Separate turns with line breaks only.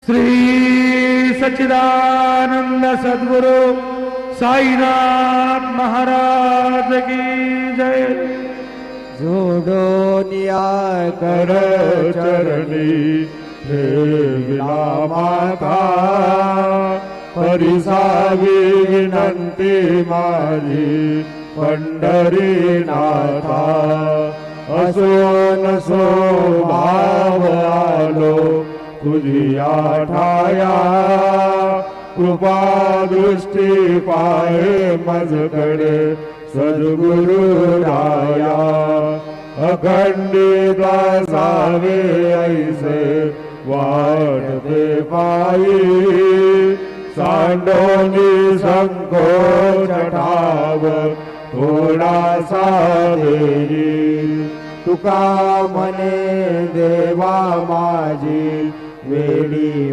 श्री सच्चिदानंद सद्गुरु साईनाथ महाराज की जय।
जोडो न्याय कर चरणी ठेविला माता, परिसावी विनंती माझी पंढरीनाथा। असो नसो भाव आलो तुझिया ठाया, कृपा दृष्टी पाहे मजकडे सद्गुरु राया। अखंडित असावे ऐसे वाटते पायी, सांडोनी संकोच ठाव थोडासा देई। तुका म्हणे देवा माझी वेडी